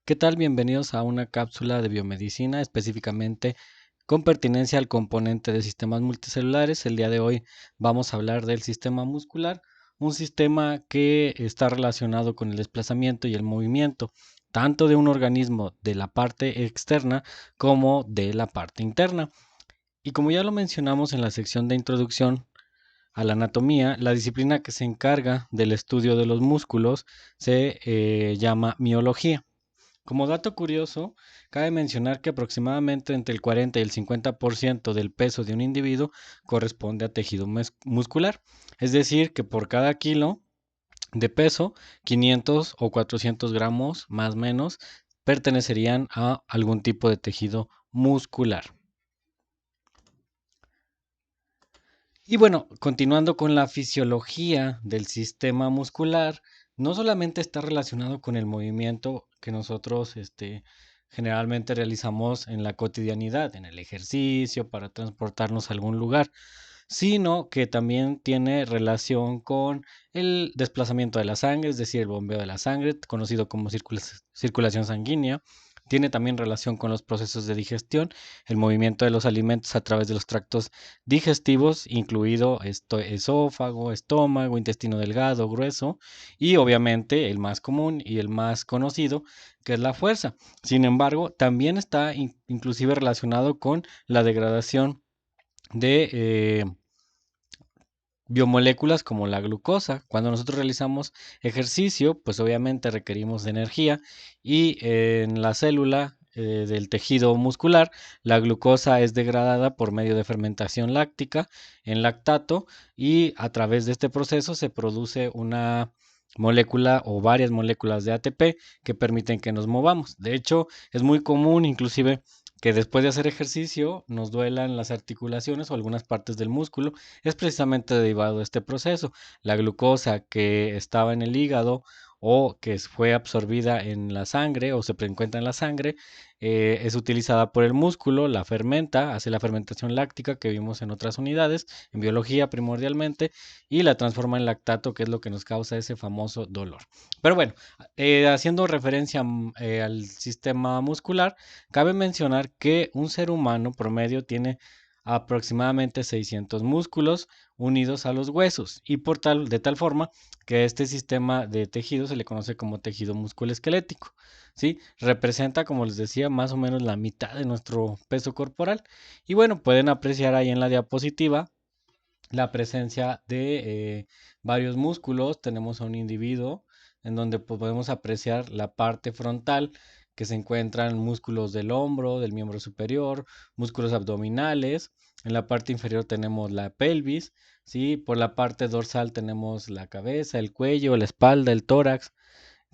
¿Qué tal? Bienvenidos a una cápsula de biomedicina, específicamente con pertinencia al componente de sistemas multicelulares. El día de hoy vamos a hablar del sistema muscular, un sistema que está relacionado con el desplazamiento y el movimiento, tanto de un organismo de la parte externa como de la parte interna. Y como ya lo mencionamos en la sección de introducción a la anatomía, la disciplina que se encarga del estudio de los músculos se llama miología. Como dato curioso, cabe mencionar que aproximadamente entre el 40 y el 50% del peso de un individuo corresponde a tejido muscular. Es decir, que por cada kilo de peso, 500 o 400 gramos más o menos pertenecerían a algún tipo de tejido muscular. Y bueno, continuando con la fisiología del sistema muscular, no solamente está relacionado con el movimiento que nosotros generalmente realizamos en la cotidianidad, en el ejercicio, para transportarnos a algún lugar, sino que también tiene relación con el desplazamiento de la sangre, es decir, el bombeo de la sangre, conocido como circulación sanguínea. Tiene también relación con los procesos de digestión, el movimiento de los alimentos a través de los tractos digestivos, incluido esófago, estómago, intestino delgado, grueso, y obviamente el más común y el más conocido, que es la fuerza. Sin embargo, también está inclusive relacionado con la degradación de biomoléculas como la glucosa. Cuando nosotros realizamos ejercicio, pues obviamente requerimos de energía y en la célula del tejido muscular, la glucosa es degradada por medio de fermentación láctica en lactato y a través de este proceso se produce una molécula o varias moléculas de ATP que permiten que nos movamos. De hecho, es muy común inclusive que después de hacer ejercicio nos duelan las articulaciones o algunas partes del músculo. Es precisamente derivado de este proceso. La glucosa que estaba en el hígado o que fue absorbida en la sangre o se encuentra en la sangre, es utilizada por el músculo, la fermenta, hace la fermentación láctica que vimos en otras unidades, en biología primordialmente, y la transforma en lactato, que es lo que nos causa ese famoso dolor. Pero bueno, haciendo referencia al sistema muscular, cabe mencionar que un ser humano promedio tiene aproximadamente 600 músculos unidos a los huesos y de tal forma que este sistema de tejido se le conoce como tejido musculoesquelético, ¿sí? Representa, como les decía, más o menos la mitad de nuestro peso corporal. Y bueno, pueden apreciar ahí en la diapositiva la presencia de varios músculos. Tenemos a un individuo en donde podemos apreciar la parte frontal, que se encuentran músculos del hombro, del miembro superior, músculos abdominales. En la parte inferior tenemos la pelvis, ¿sí? Por la parte dorsal tenemos la cabeza, el cuello, la espalda, el tórax,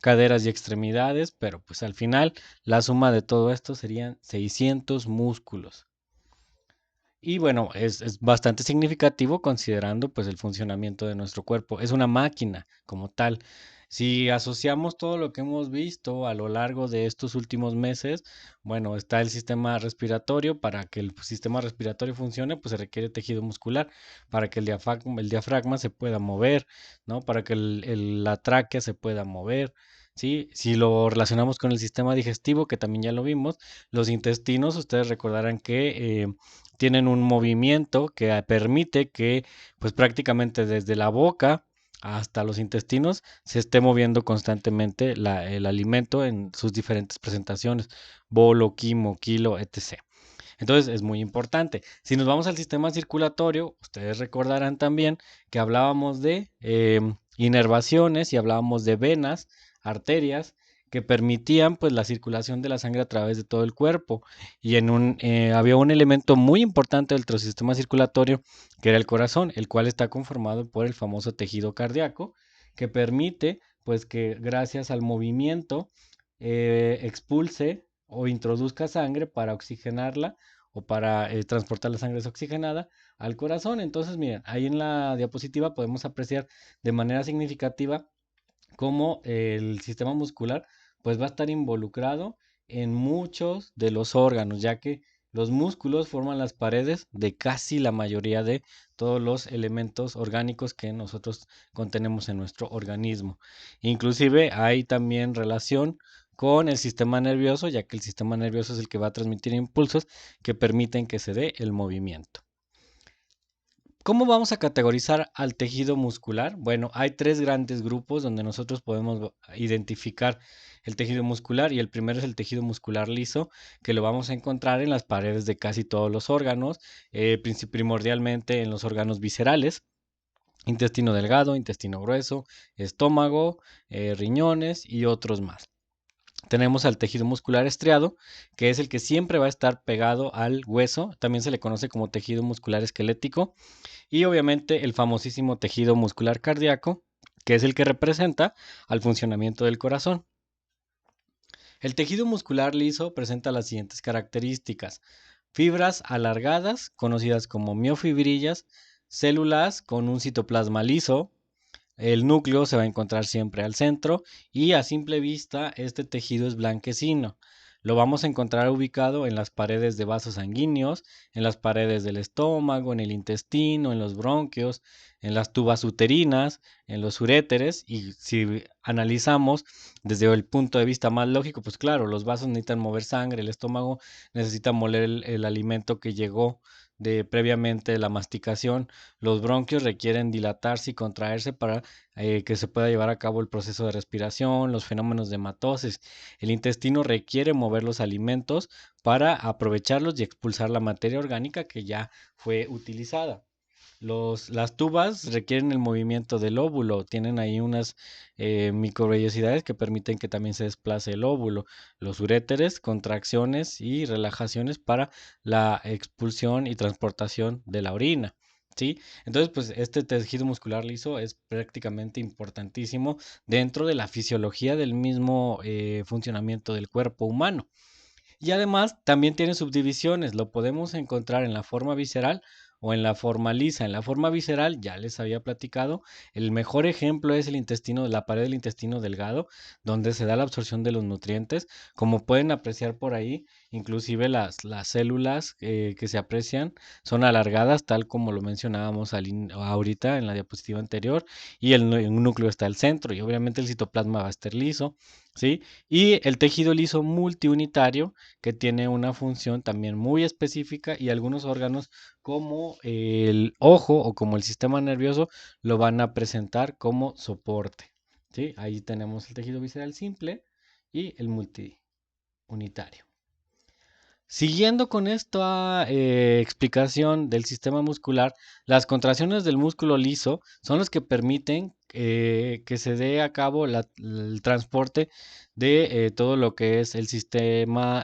caderas y extremidades, pero pues al final la suma de todo esto serían 600 músculos. Y bueno, es bastante significativo considerando pues el funcionamiento de nuestro cuerpo. Es una máquina como tal. Si asociamos todo lo que hemos visto a lo largo de estos últimos meses, bueno, está el sistema respiratorio. Para que el sistema respiratorio funcione, pues se requiere tejido muscular, para que el diafragma se pueda mover, ¿no? Para que la tráquea se pueda mover, ¿sí? Si lo relacionamos con el sistema digestivo, que también ya lo vimos, los intestinos, ustedes recordarán que tienen un movimiento que permite que pues prácticamente desde la boca hasta los intestinos se esté moviendo constantemente el alimento en sus diferentes presentaciones, bolo, quimo, kilo, etc. Entonces es muy importante. Si nos vamos al sistema circulatorio, ustedes recordarán también que hablábamos de inervaciones y hablábamos de venas, arterias, que permitían pues la circulación de la sangre a través de todo el cuerpo. Y había un elemento muy importante del sistema circulatorio, que era el corazón, el cual está conformado por el famoso tejido cardíaco, que permite pues que gracias al movimiento expulse o introduzca sangre para oxigenarla o para transportar la sangre desoxigenada al corazón. Entonces, miren, ahí en la diapositiva podemos apreciar de manera significativa cómo el sistema muscular pues va a estar involucrado en muchos de los órganos, ya que los músculos forman las paredes de casi la mayoría de todos los elementos orgánicos que nosotros contenemos en nuestro organismo. Inclusive hay también relación con el sistema nervioso, ya que el sistema nervioso es el que va a transmitir impulsos que permiten que se dé el movimiento. ¿Cómo vamos a categorizar al tejido muscular? Bueno, hay tres grandes grupos donde nosotros podemos identificar el tejido muscular, y el primero es el tejido muscular liso, que lo vamos a encontrar en las paredes de casi todos los órganos, primordialmente en los órganos viscerales: intestino delgado, intestino grueso, estómago, riñones y otros más. Tenemos al tejido muscular estriado, que es el que siempre va a estar pegado al hueso. También se le conoce como tejido muscular esquelético. Y obviamente el famosísimo tejido muscular cardíaco, que es el que representa al funcionamiento del corazón. El tejido muscular liso presenta las siguientes características: fibras alargadas, conocidas como miofibrillas, células con un citoplasma liso. El núcleo se va a encontrar siempre al centro, y a simple vista este tejido es blanquecino. Lo vamos a encontrar ubicado en las paredes de vasos sanguíneos, en las paredes del estómago, en el intestino, en los bronquios, en las tubas uterinas, en los uréteres. Y si analizamos desde el punto de vista más lógico, pues claro, los vasos necesitan mover sangre, el estómago necesita moler el alimento que llegó de previamente la masticación, los bronquios requieren dilatarse y contraerse para que se pueda llevar a cabo el proceso de respiración, los fenómenos de hematosis. El intestino requiere mover los alimentos para aprovecharlos y expulsar la materia orgánica que ya fue utilizada. Las tubas requieren el movimiento del óvulo, tienen ahí unas microvellosidades que permiten que también se desplace el óvulo. Los uréteres, contracciones y relajaciones para la expulsión y transportación de la orina. ¿Sí? Entonces, pues este tejido muscular liso es prácticamente importantísimo dentro de la fisiología del mismo funcionamiento del cuerpo humano. Y además también tiene subdivisiones, lo podemos encontrar en la forma visceral o en la forma lisa. En la forma visceral, ya les había platicado, el mejor ejemplo es el intestino, la pared del intestino delgado, donde se da la absorción de los nutrientes. Como pueden apreciar por ahí, inclusive las células que se aprecian son alargadas, tal como lo mencionábamos ahorita en la diapositiva anterior, y el núcleo está al centro, y obviamente el citoplasma va a estar liso, ¿sí? Y el tejido liso multiunitario, que tiene una función también muy específica, y algunos órganos como el ojo o como el sistema nervioso lo van a presentar como soporte. ¿Sí? Ahí tenemos el tejido visceral simple y el multiunitario. Siguiendo con esta explicación del sistema muscular, las contracciones del músculo liso son las que permiten que se dé a cabo el transporte de todo lo que es el sistema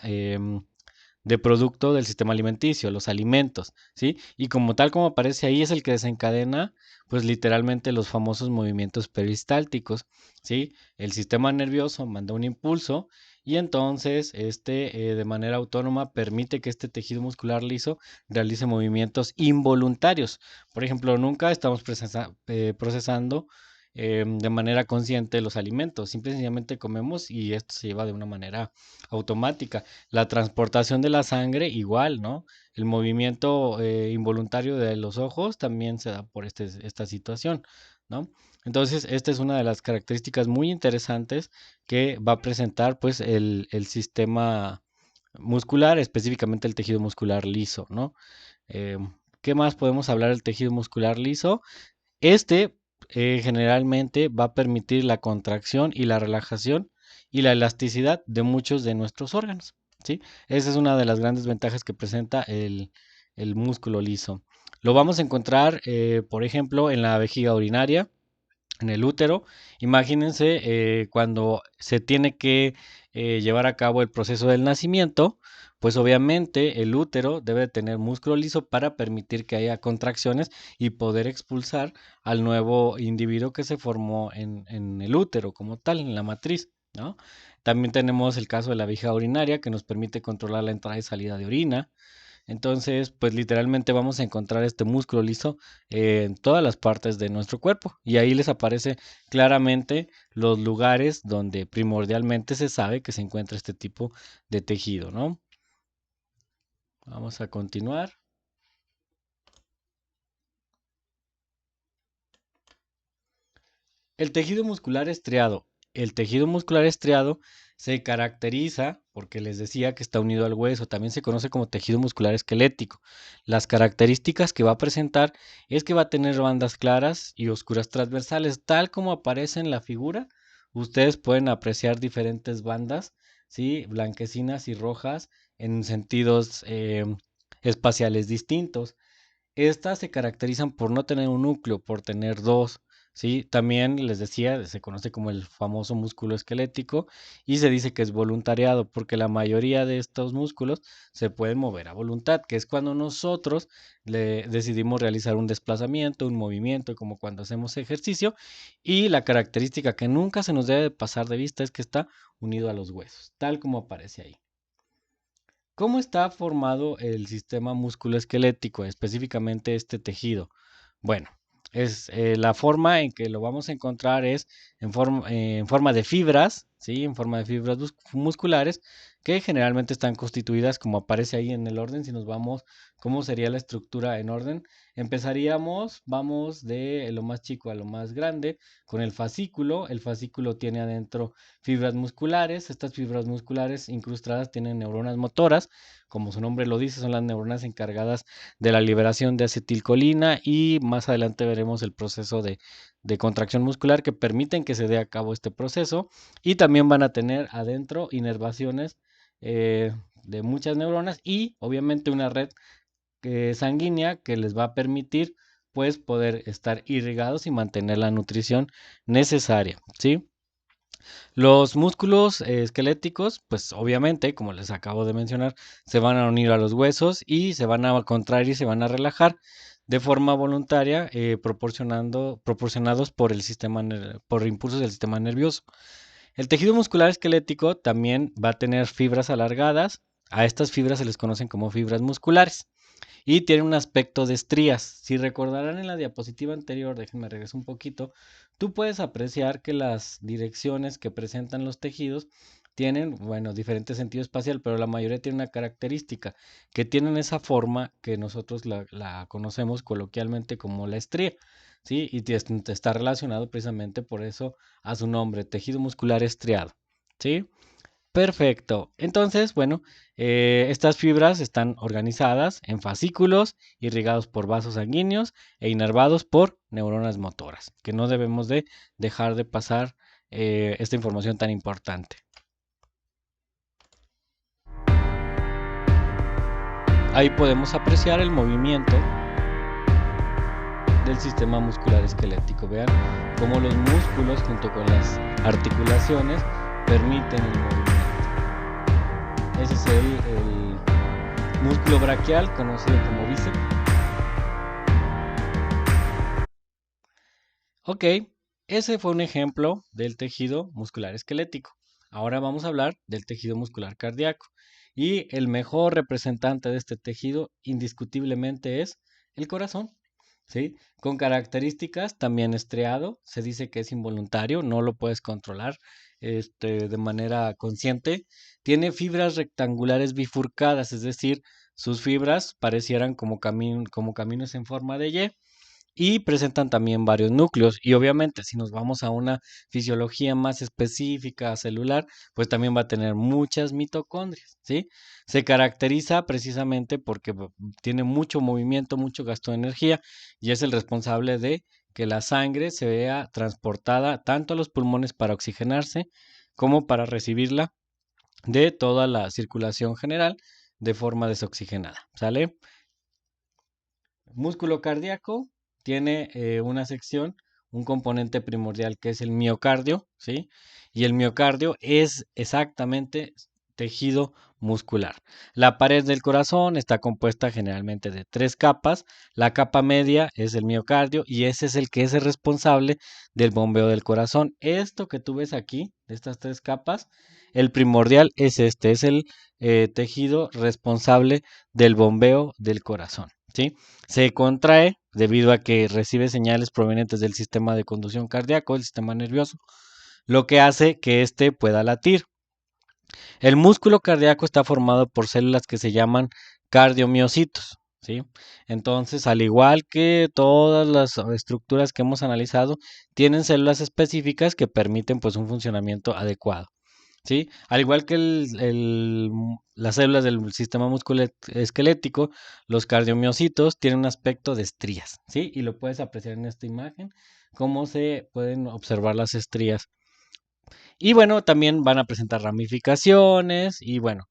de producto del sistema alimenticio, los alimentos, ¿sí? Y como tal como aparece ahí, es el que desencadena, pues literalmente los famosos movimientos peristálticos, ¿sí? El sistema nervioso manda un impulso, y entonces de manera autónoma permite que este tejido muscular liso realice movimientos involuntarios. Por ejemplo, nunca estamos procesando de manera consciente los alimentos, simple y sencillamente comemos y esto se lleva de una manera automática. La transportación de la sangre igual, ¿no? El movimiento involuntario de los ojos también se da por esta situación, ¿no? Entonces, esta es una de las características muy interesantes que va a presentar pues el sistema muscular, específicamente el tejido muscular liso, ¿no? Eh, ¿Qué más podemos hablar del tejido muscular liso? Este generalmente va a permitir la contracción y la relajación y la elasticidad de muchos de nuestros órganos, ¿sí? Esa es una de las grandes ventajas que presenta el músculo liso. Lo vamos a encontrar, por ejemplo, en la vejiga urinaria, en el útero. Imagínense cuando se tiene que llevar a cabo el proceso del nacimiento, pues obviamente el útero debe tener músculo liso para permitir que haya contracciones y poder expulsar al nuevo individuo que se formó en el útero como tal, en la matriz, ¿no? También tenemos el caso de la vejiga urinaria, que nos permite controlar la entrada y salida de orina. Entonces, pues literalmente vamos a encontrar este músculo liso en todas las partes de nuestro cuerpo, y ahí les aparece claramente los lugares donde primordialmente se sabe que se encuentra este tipo de tejido, ¿no? Vamos a continuar. El tejido muscular estriado. el tejido muscular estriado se caracteriza, porque les decía que está unido al hueso, también se conoce como tejido muscular esquelético. Las características que va a presentar es que va a tener bandas claras y oscuras transversales, tal como aparece en la figura. Ustedes pueden apreciar diferentes bandas, ¿sí? Blanquecinas y rojas en sentidos espaciales distintos. Estas se caracterizan por no tener un núcleo, por tener dos, ¿sí? También les decía, se conoce como el famoso músculo esquelético y se dice que es voluntariado porque la mayoría de estos músculos se pueden mover a voluntad, que es cuando nosotros le decidimos realizar un desplazamiento, un movimiento, como cuando hacemos ejercicio. Y la característica que nunca se nos debe pasar de vista es que está unido a los huesos, tal como aparece ahí. ¿Cómo está formado el sistema musculoesquelético, específicamente este tejido? Bueno, es la forma en que lo vamos a encontrar es en forma de fibras, ¿sí? En forma de fibras musculares que generalmente están constituidas como aparece ahí en el orden. Si nos vamos, ¿cómo sería la estructura en orden? Empezaríamos, vamos de lo más chico a lo más grande con el fascículo. El fascículo tiene adentro fibras musculares. Estas fibras musculares incrustadas tienen neuronas motoras. Como su nombre lo dice, son las neuronas encargadas de la liberación de acetilcolina y más adelante veremos el proceso de contracción muscular que permiten que se dé a cabo este proceso y también van a tener adentro inervaciones de muchas neuronas y obviamente una red sanguínea que les va a permitir pues poder estar irrigados y mantener la nutrición necesaria, ¿sí? Los músculos esqueléticos, pues obviamente, como les acabo de mencionar, se van a unir a los huesos y se van a contraer y se van a relajar de forma voluntaria, proporcionados por el sistema, por impulsos del sistema nervioso. El tejido muscular esquelético también va a tener fibras alargadas. A estas fibras se les conocen como fibras musculares y tiene un aspecto de estrías. Si recordarán en la diapositiva anterior, déjenme regresar un poquito, tú puedes apreciar que las direcciones que presentan los tejidos tienen, bueno, diferente sentido espacial, pero la mayoría tiene una característica, que tienen esa forma que nosotros la conocemos coloquialmente como la estría, ¿sí? Y está relacionado precisamente por eso a su nombre, tejido muscular estriado, ¿sí? Perfecto. Entonces, bueno, estas fibras están organizadas en fascículos, irrigados por vasos sanguíneos e inervados por neuronas motoras, que no debemos de dejar de pasar esta información tan importante. Ahí podemos apreciar el movimiento del sistema muscular esquelético. Vean cómo los músculos junto con las articulaciones permiten el movimiento. Ese es el músculo braquial, conocido como bíceps. Ok, ese fue un ejemplo del tejido muscular esquelético. Ahora vamos a hablar del tejido muscular cardíaco. Y el mejor representante de este tejido indiscutiblemente es el corazón, ¿sí? Con características también estriado, se dice que es involuntario, no lo puedes controlar de manera consciente. Tiene fibras rectangulares bifurcadas, es decir, sus fibras parecieran como caminos en forma de Y y presentan también varios núcleos. Y obviamente, si nos vamos a una fisiología más específica celular, pues también va a tener muchas mitocondrias, ¿sí? Se caracteriza precisamente porque tiene mucho movimiento, mucho gasto de energía y es el responsable de que la sangre se vea transportada tanto a los pulmones para oxigenarse como para recibirla de toda la circulación general de forma desoxigenada, ¿sale? Músculo cardíaco tiene una sección, un componente primordial que es el miocardio, ¿sí? Y el miocardio es exactamente tejido muscular. La pared del corazón está compuesta generalmente de tres capas. La capa media es el miocardio y ese es el que es el responsable del bombeo del corazón. Esto que tú ves aquí, de estas tres capas, el primordial es este, es el tejido responsable del bombeo del corazón, ¿sí? Se contrae debido a que recibe señales provenientes del sistema de conducción cardíaco, el sistema nervioso, lo que hace que éste pueda latir. El músculo cardíaco está formado por células que se llaman cardiomiocitos, ¿sí? Entonces, al igual que todas las estructuras que hemos analizado, tienen células específicas que permiten pues un funcionamiento adecuado. ¿Sí? Al igual que las células del sistema musculoesquelético, los cardiomiocitos tienen un aspecto de estrías, ¿sí? Y lo puedes apreciar en esta imagen, cómo se pueden observar las estrías. Y bueno, también van a presentar ramificaciones y bueno,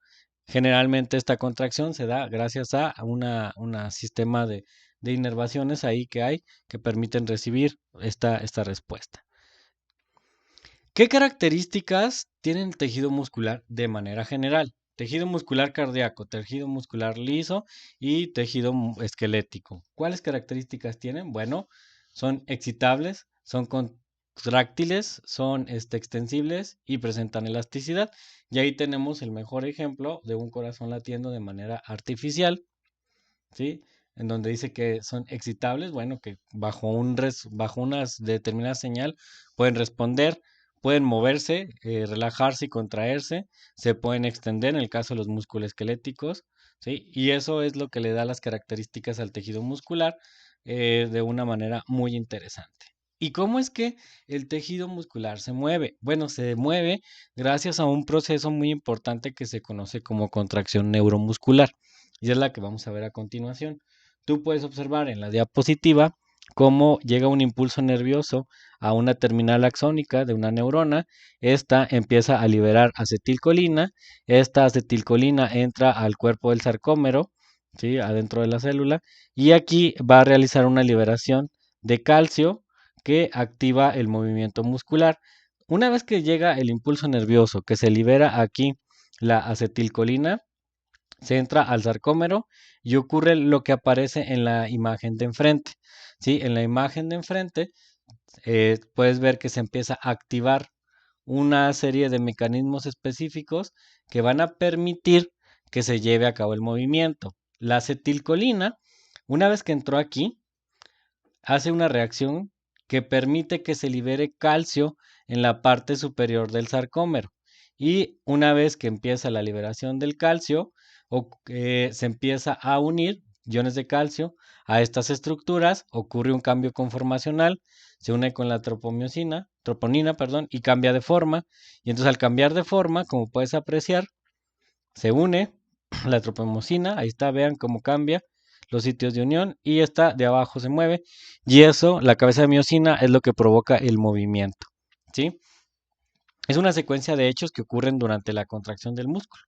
generalmente esta contracción se da gracias a una sistema de inervaciones ahí que hay que permiten recibir esta respuesta. ¿Qué características tiene el tejido muscular de manera general? Tejido muscular cardíaco, tejido muscular liso y tejido esquelético. ¿Cuáles características tienen? Bueno, son excitables, son contráctiles, son extensibles y presentan elasticidad. Y ahí tenemos el mejor ejemplo de un corazón latiendo de manera artificial, ¿sí? En donde dice que son excitables, bueno, que bajo una determinada señal pueden responder, pueden moverse, relajarse y contraerse, se pueden extender en el caso de los músculos esqueléticos, ¿sí? Y eso es lo que le da las características al tejido muscular de una manera muy interesante. ¿Y cómo es que el tejido muscular se mueve? Bueno, se mueve gracias a un proceso muy importante que se conoce como contracción neuromuscular y es la que vamos a ver a continuación. Tú puedes observar en la diapositiva cómo llega un impulso nervioso a una terminal axónica de una neurona. Esta empieza a liberar acetilcolina. Esta acetilcolina entra al cuerpo del sarcómero, ¿sí? Adentro de la célula. Y aquí va a realizar una liberación de calcio que activa el movimiento muscular. Una vez que llega el impulso nervioso, que se libera aquí la acetilcolina, se entra al sarcómero y ocurre lo que aparece en la imagen de enfrente. ¿Sí? En la imagen de enfrente puedes ver que se empieza a activar una serie de mecanismos específicos que van a permitir que se lleve a cabo el movimiento. La acetilcolina, una vez que entró aquí, hace una reacción que permite que se libere calcio en la parte superior del sarcómero. Y una vez que empieza la liberación del calcio, se empieza a unir iones de calcio a estas estructuras, ocurre un cambio conformacional, se une con la troponina, perdón, y cambia de forma. Y entonces al cambiar de forma, como puedes apreciar, se une la tropomosina, ahí está, vean cómo cambia los sitios de unión y esta de abajo se mueve y eso, la cabeza de miosina es lo que provoca el movimiento, ¿sí? Es una secuencia de hechos que ocurren durante la contracción del músculo.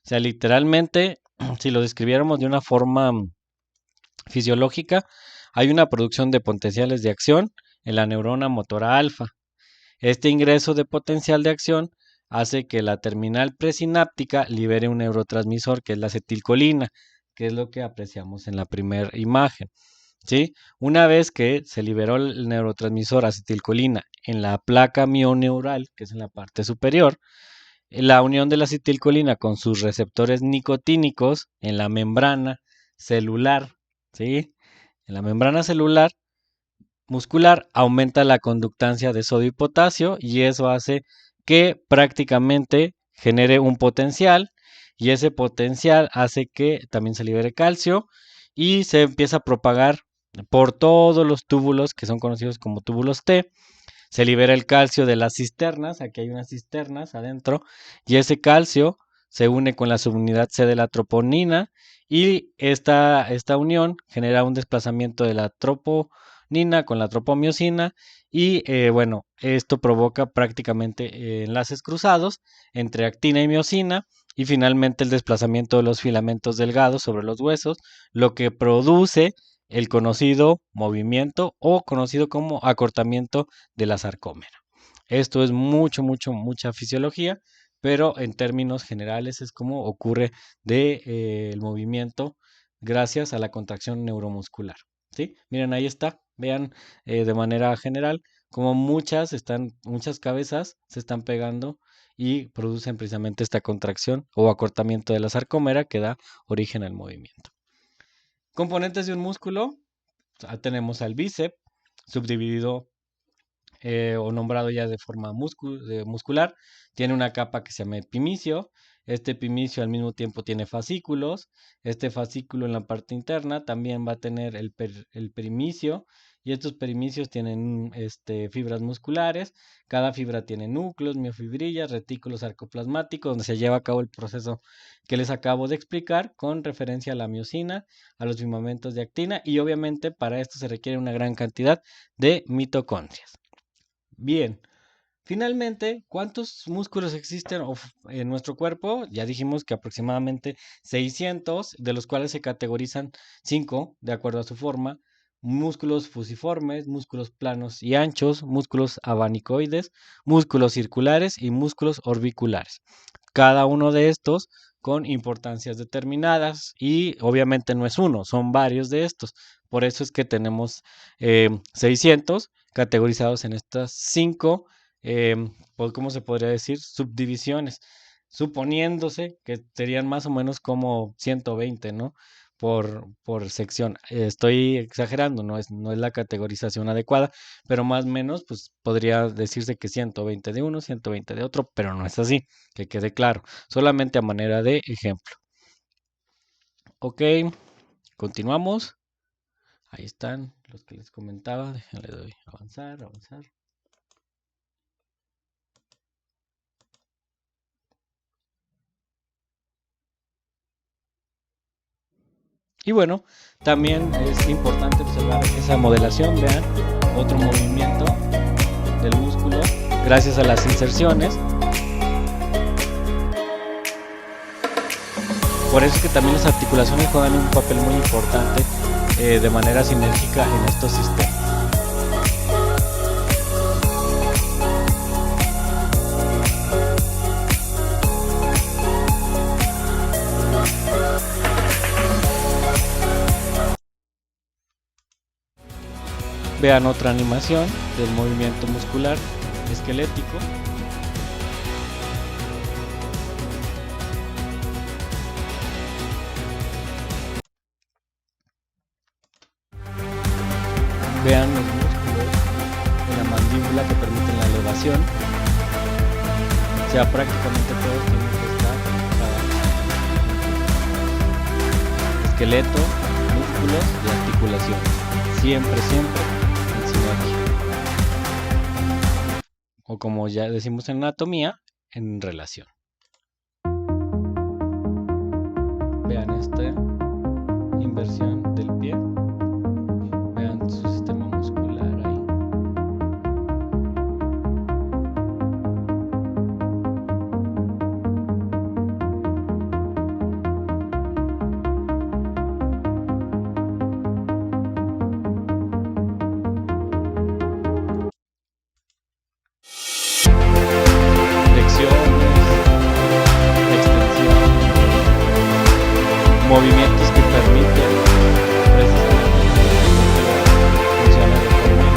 O sea, literalmente, si lo describiéramos de una forma fisiológica, hay una producción de potenciales de acción en la neurona motora alfa. Este ingreso de potencial de acción hace que la terminal presináptica libere un neurotransmisor que es la acetilcolina, que es lo que apreciamos en la primera imagen. ¿Sí? Una vez que se liberó el neurotransmisor acetilcolina en la placa mioneural, que es en la parte superior, la unión de la acetilcolina con sus receptores nicotínicos en la membrana celular, ¿sí? En la membrana celular muscular aumenta la conductancia de sodio y potasio y eso hace que prácticamente genere un potencial y ese potencial hace que también se libere calcio y se empieza a propagar por todos los túbulos que son conocidos como túbulos T. Se libera el calcio de las cisternas, aquí hay unas cisternas adentro, y ese calcio se une con la subunidad C de la troponina y esta unión genera un desplazamiento de la troponina con la tropomiosina y bueno, esto provoca prácticamente enlaces cruzados entre actina y miosina y finalmente el desplazamiento de los filamentos delgados sobre los huesos, lo que produce el conocido movimiento o conocido como acortamiento de la sarcómera. Esto es mucha fisiología, pero en términos generales es como ocurre el movimiento gracias a la contracción neuromuscular. ¿Sí? Miren, ahí está. Vean de manera general como muchas cabezas se están pegando y producen precisamente esta contracción o acortamiento de la sarcómera que da origen al movimiento. Componentes de un músculo, tenemos al bíceps, subdividido o nombrado ya de forma muscular. Tiene una capa que se llama epimicio. Este epimicio al mismo tiempo tiene fascículos. Este fascículo en la parte interna también va a tener el perimicio y estos perimicios tienen fibras musculares. Cada fibra tiene núcleos, miofibrillas, retículos sarcoplasmáticos, donde se lleva a cabo el proceso que les acabo de explicar con referencia a la miocina, a los filamentos de actina y obviamente para esto se requiere una gran cantidad de mitocondrias. Bien, finalmente, ¿cuántos músculos existen en nuestro cuerpo? Ya dijimos que aproximadamente 600, de los cuales se categorizan 5 de acuerdo a su forma: músculos fusiformes, músculos planos y anchos, músculos abanicoides, músculos circulares y músculos orbiculares. Cada uno de estos con importancias determinadas y obviamente no es uno, son varios de estos. Por eso es que tenemos 600 categorizados en estas 5, ¿cómo se podría decir? Subdivisiones, suponiéndose que serían más o menos como 120, ¿no? Por sección. Estoy exagerando, no es la categorización adecuada, pero más o menos, pues podría decirse que 120 de uno, 120 de otro, pero no es así, que quede claro, solamente a manera de ejemplo. Ok, continuamos. Ahí están los que les comentaba. Déjenle doy avanzar, avanzar. Y bueno, también es importante observar esa modelación. Vean, otro movimiento del músculo gracias a las inserciones. Por eso es que también las articulaciones juegan un papel muy importante de manera sinérgica en estos sistemas. Vean otra animación del movimiento muscular esquelético. Vean los músculos de la mandíbula que permiten la elevación. O sea, prácticamente todos tienen que estar esqueleto, músculos y articulación. Siempre, siempre en sinergia. O como ya decimos en anatomía, en relación. Vean esta inversión del pie. Vean su sistema muscular ahí. Flexiones, extensiones, movimientos que permiten precisamente funcionar de forma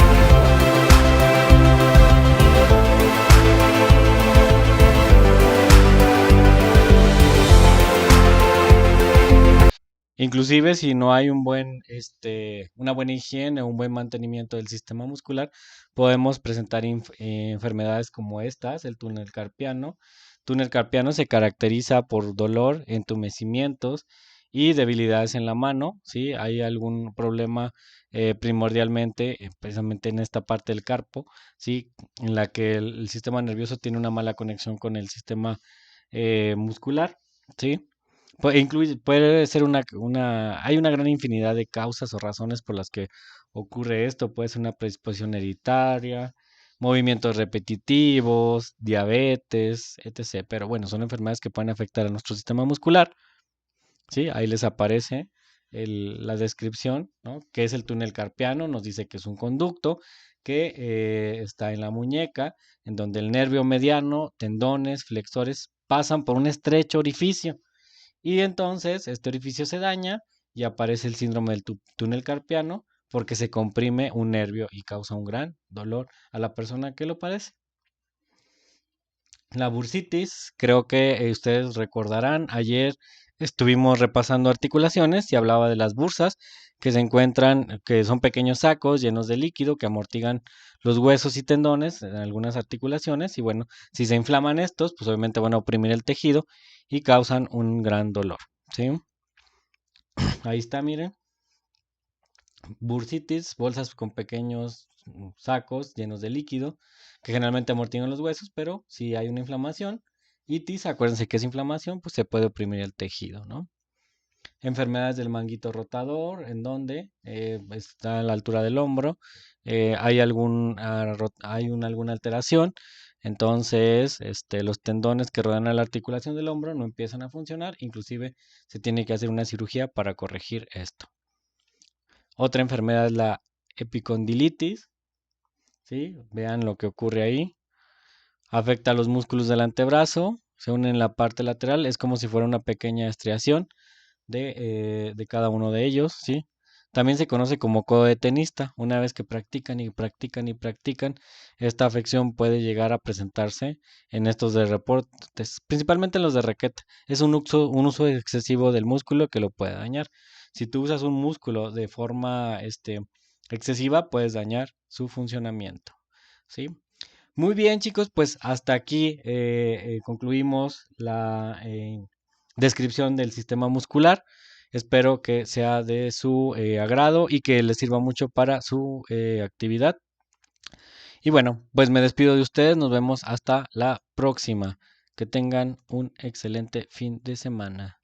inclusive si no hay una buena higiene o un buen mantenimiento del sistema muscular, podemos presentar enfermedades como estas, el túnel carpiano. Túnel carpiano se caracteriza por dolor, entumecimientos y debilidades en la mano, ¿sí? Hay algún problema primordialmente, precisamente en esta parte del carpo, ¿sí? En la que el sistema nervioso tiene una mala conexión con el sistema muscular, ¿sí? Puede ser hay una gran infinidad de causas o razones por las que ocurre esto. Puede ser una predisposición hereditaria, movimientos repetitivos, diabetes, etc. Pero bueno, son enfermedades que pueden afectar a nuestro sistema muscular. ¿Sí? Ahí les aparece la descripción, ¿no? ¿Qué es el túnel carpiano? Nos dice que es un conducto que está en la muñeca, en donde el nervio mediano, tendones, flexores pasan por un estrecho orificio. Y entonces este orificio se daña y aparece el síndrome del túnel carpiano porque se comprime un nervio y causa un gran dolor a la persona que lo padece. La bursitis, creo que ustedes recordarán, ayer estuvimos repasando articulaciones y hablaba de las bursas que se encuentran, que son pequeños sacos llenos de líquido que amortiguan los huesos y tendones en algunas articulaciones y bueno, si se inflaman estos, pues obviamente van a oprimir el tejido y causan un gran dolor, ¿sí? Ahí está, miren, bursitis, bolsas con pequeños sacos llenos de líquido que generalmente amortiguan los huesos, pero si hay una inflamación, itis, acuérdense que es inflamación, pues se puede oprimir el tejido, ¿no? Enfermedades del manguito rotador, en donde está a la altura del hombro, hay alguna alteración, entonces los tendones que rodean a la articulación del hombro no empiezan a funcionar, inclusive se tiene que hacer una cirugía para corregir esto. Otra enfermedad es la epicondilitis, ¿sí? Vean lo que ocurre ahí. Afecta a los músculos del antebrazo, se une en la parte lateral, es como si fuera una pequeña estriación de cada uno de ellos, ¿sí? También se conoce como codo de tenista. Una vez que practican y practican y practican, esta afección puede llegar a presentarse en estos de reportes, principalmente en los de raqueta. Es un uso excesivo del músculo que lo puede dañar. Si tú usas un músculo de forma excesiva, puedes dañar su funcionamiento, ¿sí? Muy bien, chicos, pues hasta aquí concluimos la descripción del sistema muscular. Espero que sea de su agrado y que les sirva mucho para su actividad. Y bueno, pues me despido de ustedes. Nos vemos hasta la próxima. Que tengan un excelente fin de semana.